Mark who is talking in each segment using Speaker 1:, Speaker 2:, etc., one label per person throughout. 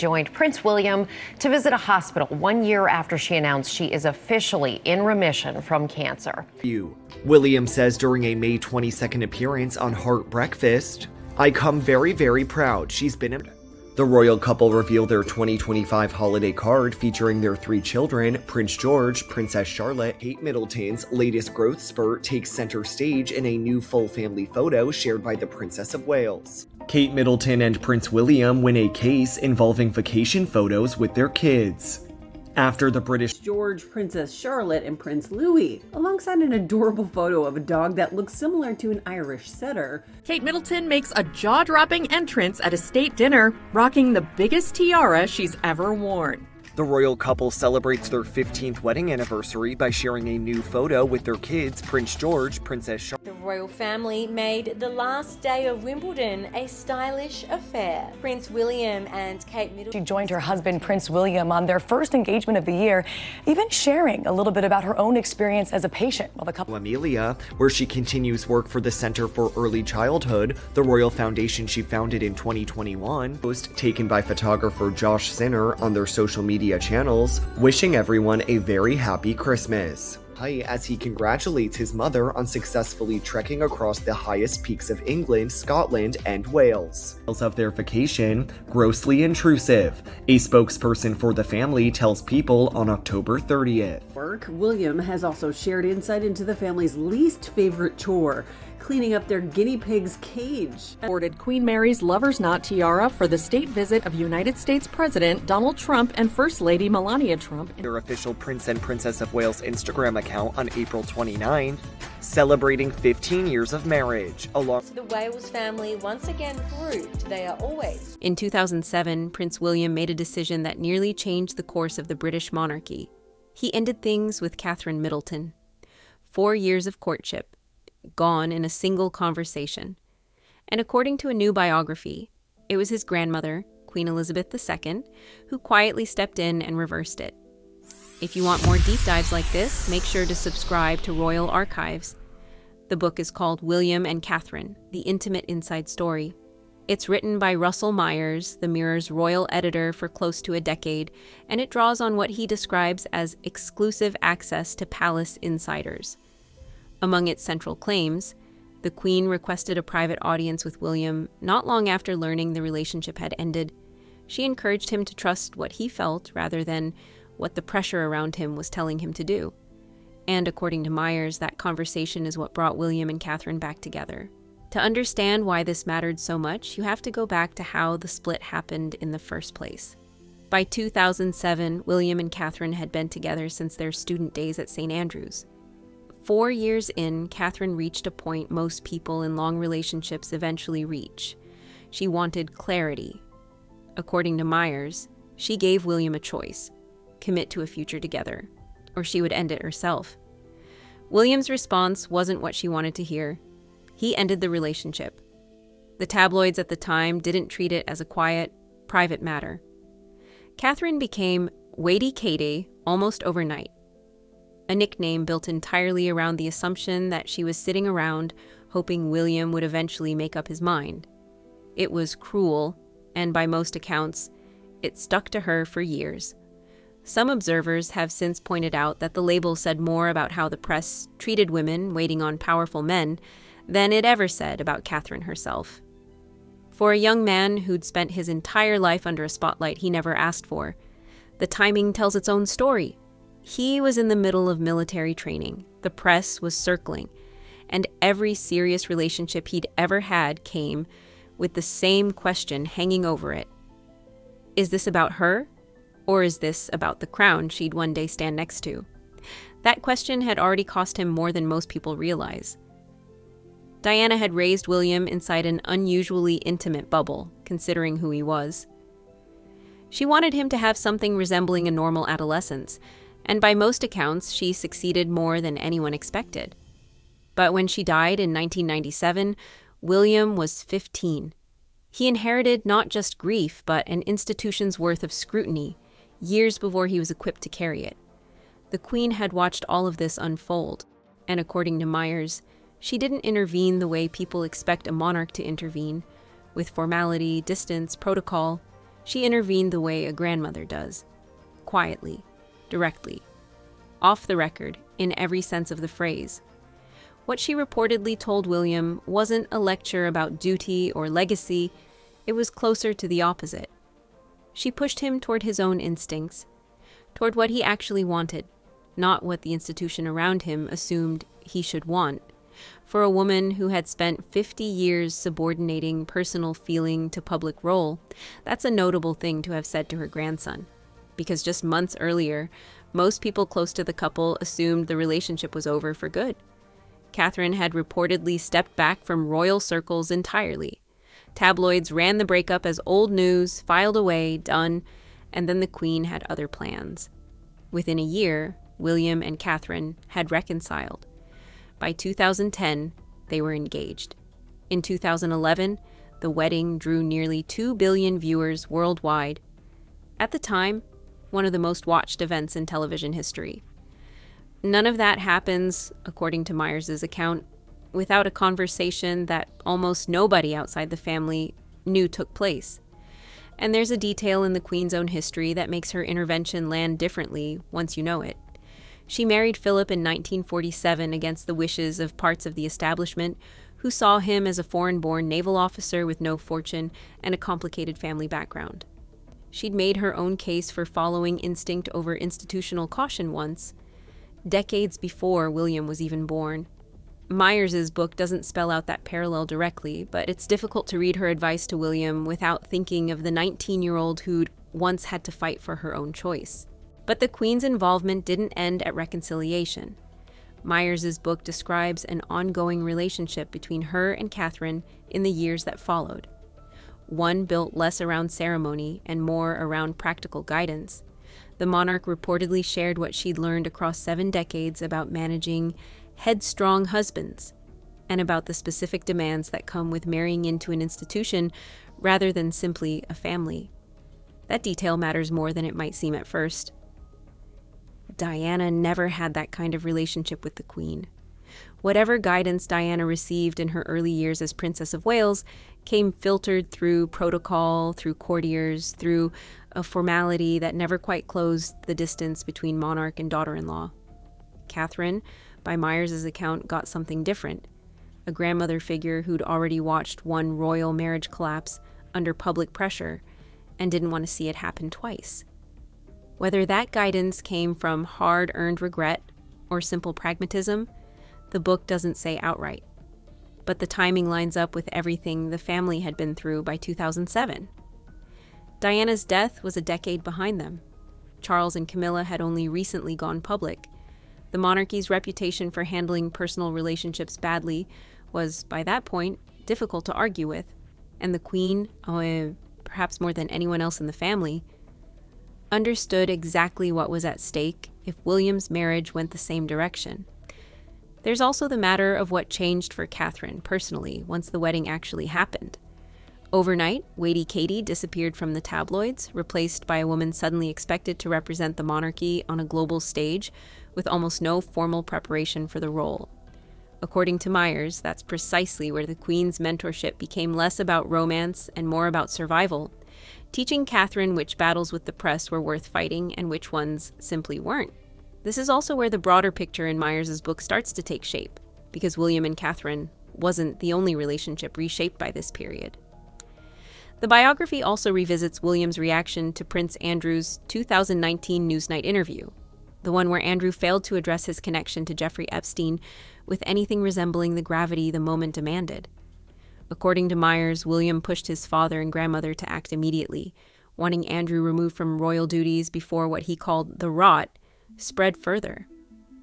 Speaker 1: joined Prince William to visit a hospital 1 year after she announced she is officially in remission from cancer.
Speaker 2: William says during a May 22nd appearance on Heart Breakfast, "I come very, very proud. She's been in..." The royal couple revealed their 2025 holiday card featuring their 3 children, Prince George, Princess Charlotte. Kate Middleton's latest growth spurt takes center stage in a new full family photo shared by the Princess of Wales. Kate Middleton and Prince William win a case involving vacation photos with their kids. After the British
Speaker 3: George, Princess Charlotte, and Prince Louis, alongside an adorable photo of a dog that looks similar to an Irish setter.
Speaker 4: Kate Middleton makes a jaw-dropping entrance at a state dinner, rocking the biggest tiara she's ever worn.
Speaker 2: The royal couple celebrates their 15th wedding anniversary by sharing a new photo with their kids, Prince George, Princess Charlotte.
Speaker 5: The royal family made the last day of Wimbledon a stylish affair. Prince William and Kate Middleton.
Speaker 6: She joined her husband, Prince William, on their first engagement of the year, even sharing a little bit about her own experience as a patient while the couple.
Speaker 2: Amelia, where she continues work for the Center for Early Childhood, the royal foundation she founded in 2021, post taken by photographer Josh Sinner on their social media channels, wishing everyone a very happy Christmas. As he congratulates his mother on successfully trekking across the highest peaks of England, Scotland, and Wales. Of their vacation, grossly intrusive. A spokesperson for the family tells People on October 30th.
Speaker 3: William has also shared insight into the family's least favorite chore, cleaning up their guinea pig's cage.
Speaker 4: Awarded Queen Mary's Lover's Knot tiara for the state visit of United States President Donald Trump and First Lady Melania Trump.
Speaker 2: Their official Prince and Princess of Wales Instagram account on April 29th, celebrating 15 years of marriage.
Speaker 5: The Wales family once again proved they are always.
Speaker 7: In 2007, Prince William made a decision that nearly changed the course of the British monarchy. He ended things with Catherine Middleton. 4 years of courtship, gone in a single conversation. And according to a new biography, it was his grandmother, Queen Elizabeth II, who quietly stepped in and reversed it. If you want more deep dives like this, make sure to subscribe to Royal Archives. The book is called William and Catherine, The Intimate Inside Story. It's written by Russell Myers, the Mirror's royal editor for close to a decade, and it draws on what he describes as exclusive access to palace insiders. Among its central claims, the Queen requested a private audience with William not long after learning the relationship had ended. She encouraged him to trust what he felt rather than what the pressure around him was telling him to do. And according to Myers, that conversation is what brought William and Catherine back together. To understand why this mattered so much, you have to go back to how the split happened in the first place. By 2007, William and Catherine had been together since their student days at St. Andrews. 4 years in, Catherine reached a point most people in long relationships eventually reach. She wanted clarity. According to Myers, she gave William a choice: commit to a future together, or she would end it herself. William's response wasn't what she wanted to hear. He ended the relationship. The tabloids at the time didn't treat it as a quiet, private matter. Catherine became Weighty Katie almost overnight, a nickname built entirely around the assumption that she was sitting around hoping William would eventually make up his mind. It was cruel, and by most accounts, it stuck to her for years. Some observers have since pointed out that the label said more about how the press treated women waiting on powerful men than it ever said about Catherine herself. For a young man who'd spent his entire life under a spotlight he never asked for, the timing tells its own story. He was in the middle of military training, the press was circling, and every serious relationship he'd ever had came with the same question hanging over it. Is this about her, or is this about the crown she'd one day stand next to? That question had already cost him more than most people realize. Diana had raised William inside an unusually intimate bubble, considering who he was. She wanted him to have something resembling a normal adolescence, and by most accounts, she succeeded more than anyone expected. But when she died in 1997, William was 15. He inherited not just grief, but an institution's worth of scrutiny, years before he was equipped to carry it. The Queen had watched all of this unfold, and according to Myers, she didn't intervene the way people expect a monarch to intervene, with formality, distance, protocol. She intervened the way a grandmother does, quietly, directly, off the record, in every sense of the phrase. What she reportedly told William wasn't a lecture about duty or legacy, it was closer to the opposite. She pushed him toward his own instincts, toward what he actually wanted, not what the institution around him assumed he should want. For a woman who had spent 50 years subordinating personal feeling to public role, that's a notable thing to have said to her grandson. Because just months earlier, most people close to the couple assumed the relationship was over for good. Catherine had reportedly stepped back from royal circles entirely. Tabloids ran the breakup as old news, filed away, done, and then the Queen had other plans. Within a year, William and Catherine had reconciled. By 2010, they were engaged. In 2011, the wedding drew nearly 2 billion viewers worldwide. At the time, one of the most watched events in television history. None of that happens, according to Myers' account, without a conversation that almost nobody outside the family knew took place. And there's a detail in the Queen's own history that makes her intervention land differently once you know it. She married Philip in 1947 against the wishes of parts of the establishment, who saw him as a foreign-born naval officer with no fortune and a complicated family background. She'd made her own case for following instinct over institutional caution once, decades before William was even born. Myers' book doesn't spell out that parallel directly, but it's difficult to read her advice to William without thinking of the 19-year-old who'd once had to fight for her own choice. But the Queen's involvement didn't end at reconciliation. Myers' book describes an ongoing relationship between her and Catherine in the years that followed. One built less around ceremony and more around practical guidance. The monarch reportedly shared what she'd learned across 7 decades about managing headstrong husbands and about the specific demands that come with marrying into an institution rather than simply a family. That detail matters more than it might seem at first. Diana never had that kind of relationship with the Queen. Whatever guidance Diana received in her early years as Princess of Wales came filtered through protocol, through courtiers, through a formality that never quite closed the distance between monarch and daughter-in-law. Catherine, by Myers' account, got something different. A grandmother figure who'd already watched one royal marriage collapse under public pressure and didn't want to see it happen twice. Whether that guidance came from hard-earned regret or simple pragmatism, the book doesn't say outright. But the timing lines up with everything the family had been through by 2007. Diana's death was a decade behind them. Charles and Camilla had only recently gone public. The monarchy's reputation for handling personal relationships badly was, by that point, difficult to argue with, and the Queen, perhaps more than anyone else in the family, understood exactly what was at stake if William's marriage went the same direction. There's also the matter of what changed for Catherine personally once the wedding actually happened. Overnight, Waity Katie disappeared from the tabloids, replaced by a woman suddenly expected to represent the monarchy on a global stage with almost no formal preparation for the role. According to Myers, that's precisely where the Queen's mentorship became less about romance and more about survival, teaching Catherine which battles with the press were worth fighting and which ones simply weren't. This is also where the broader picture in Myers' book starts to take shape, because William and Catherine wasn't the only relationship reshaped by this period. The biography also revisits William's reaction to Prince Andrew's 2019 Newsnight interview, the one where Andrew failed to address his connection to Jeffrey Epstein with anything resembling the gravity the moment demanded. According to Myers, William pushed his father and grandmother to act immediately, wanting Andrew removed from royal duties before what he called the rot spread further.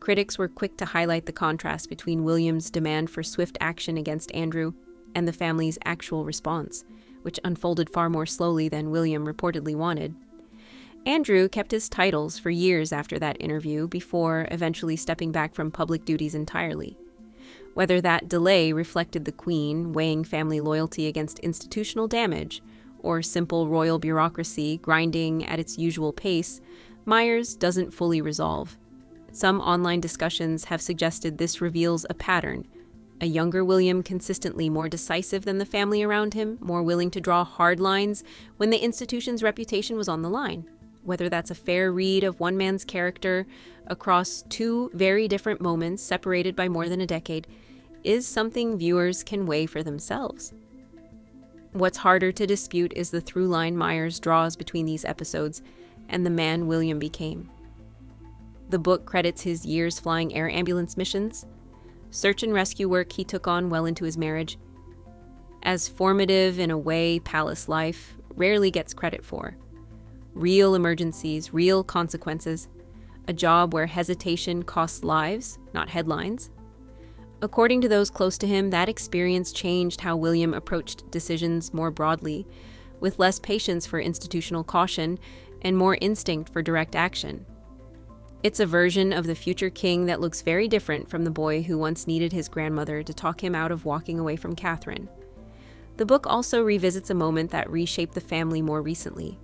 Speaker 7: Critics were quick to highlight the contrast between William's demand for swift action against Andrew and the family's actual response, which unfolded far more slowly than William reportedly wanted. Andrew kept his titles for years after that interview before eventually stepping back from public duties entirely. Whether that delay reflected the Queen weighing family loyalty against institutional damage or simple royal bureaucracy grinding at its usual pace, Myers doesn't fully resolve. Some online discussions have suggested this reveals a pattern, A younger William consistently more decisive than the family around him, more willing to draw hard lines when the institution's reputation was on the line. Whether that's a fair read of one man's character across two very different moments separated by more than a decade is something viewers can weigh for themselves. What's harder to dispute is the through line Myers draws between these episodes and the man William became. The book credits his years flying air ambulance missions, search and rescue work he took on well into his marriage. As formative in a way palace life rarely gets credit for. Real emergencies, real consequences, a job where hesitation costs lives, not headlines. According to those close to him, that experience changed how William approached decisions more broadly, with less patience for institutional caution and more instinct for direct action. It's a version of the future king that looks very different from the boy who once needed his grandmother to talk him out of walking away from Catherine. The book also revisits a moment that reshaped the family more recently.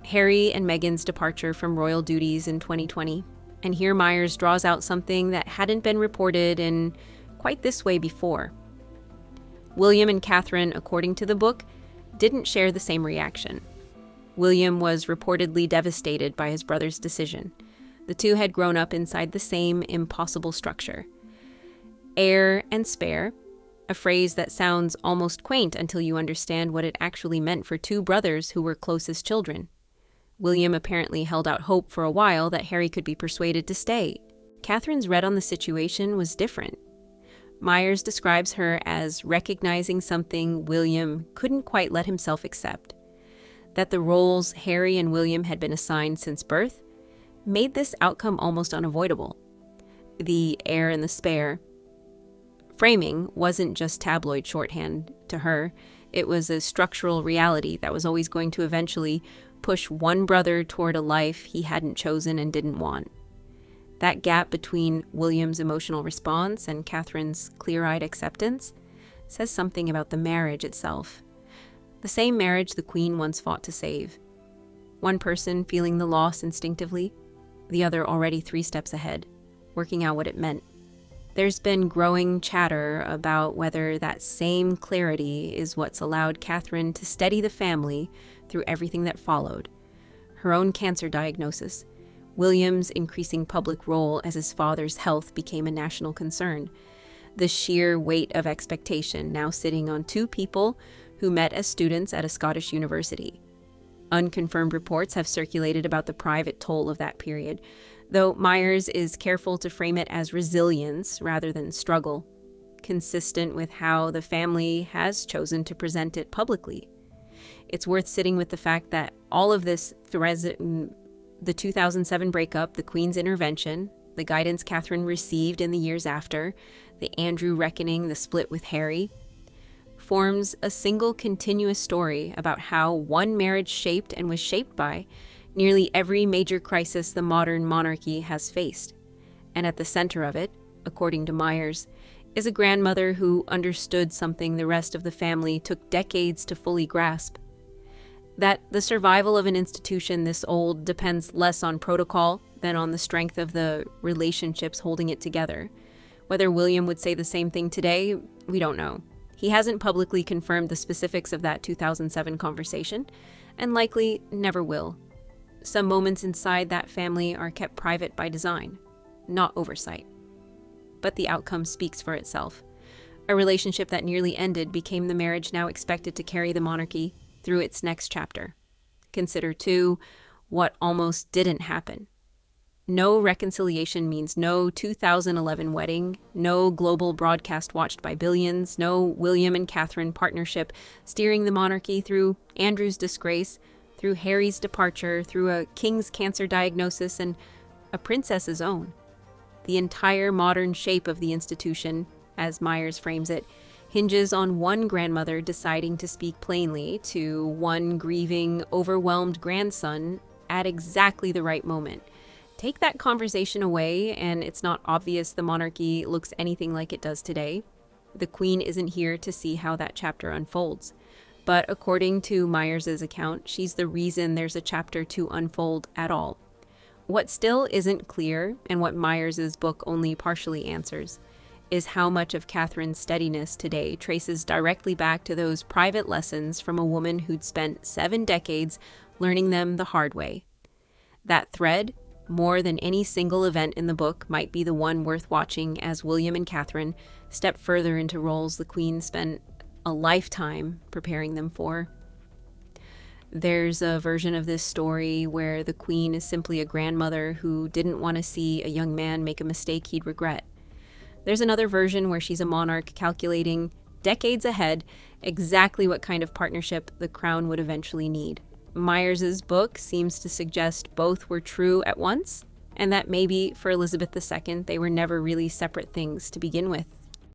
Speaker 7: Harry and Meghan's departure from royal duties in 2020, and here Myers draws out something that hadn't been reported in quite this way before. William and Catherine, according to the book, didn't share the same reaction. William was reportedly devastated by his brother's decision. The two had grown up inside the same impossible structure. Heir and spare, a phrase that sounds almost quaint until you understand what it actually meant for two brothers who were close as children. William apparently held out hope for a while that Harry could be persuaded to stay. Catherine's read on the situation was different. Myers describes her as recognizing something William couldn't quite let himself accept. That the roles Harry and William had been assigned since birth made this outcome almost unavoidable. The heir and the spare framing wasn't just tabloid shorthand to her. It was a structural reality that was always going to eventually push one brother toward a life he hadn't chosen and didn't want. That gap between William's emotional response and Catherine's clear-eyed acceptance says something about the marriage itself. The same marriage the Queen once fought to save. One person feeling the loss instinctively, the other already 3 steps ahead, working out what it meant. There's been growing chatter about whether that same clarity is what's allowed Catherine to steady the family through everything that followed. Her own cancer diagnosis, William's increasing public role as his father's health became a national concern, the sheer weight of expectation now sitting on 2 people who met as students at a Scottish university. Unconfirmed reports have circulated about the private toll of that period, though Myers is careful to frame it as resilience rather than struggle, consistent with how the family has chosen to present it publicly. It's worth sitting with the fact that all of this threads the 2007 breakup, the Queen's intervention, the guidance Catherine received in the years after, the Andrew reckoning, the split with Harry, forms a single continuous story about how one marriage shaped and was shaped by nearly every major crisis the modern monarchy has faced. And at the center of it, according to Myers, is a grandmother who understood something the rest of the family took decades to fully grasp. That the survival of an institution this old depends less on protocol than on the strength of the relationships holding it together. Whether William would say the same thing today, we don't know. He hasn't publicly confirmed the specifics of that 2007 conversation, and likely never will. Some moments inside that family are kept private by design, not oversight. But the outcome speaks for itself. A relationship that nearly ended became the marriage now expected to carry the monarchy through its next chapter. Consider, too, what almost didn't happen. No reconciliation means no 2011 wedding, no global broadcast watched by billions, no William and Catherine partnership steering the monarchy through Andrew's disgrace, through Harry's departure, through a king's cancer diagnosis, and a princess's own. The entire modern shape of the institution, as Myers frames it, hinges on one grandmother deciding to speak plainly to one grieving, overwhelmed grandson at exactly the right moment. Take that conversation away, and it's not obvious the monarchy looks anything like it does today. The Queen isn't here to see how that chapter unfolds. But according to Myers' account, she's the reason there's a chapter to unfold at all. What still isn't clear, and what Myers' book only partially answers, is how much of Catherine's steadiness today traces directly back to those private lessons from a woman who'd spent 7 decades learning them the hard way. That thread, more than any single event in the book, might be the one worth watching as William and Catherine step further into roles the Queen spent a lifetime preparing them for. There's a version of this story where the Queen is simply a grandmother who didn't want to see a young man make a mistake he'd regret. There's another version where she's a monarch calculating, decades ahead, exactly what kind of partnership the crown would eventually need. Myers's book seems to suggest both were true at once, and that maybe for Elizabeth II they were never really separate things to begin with.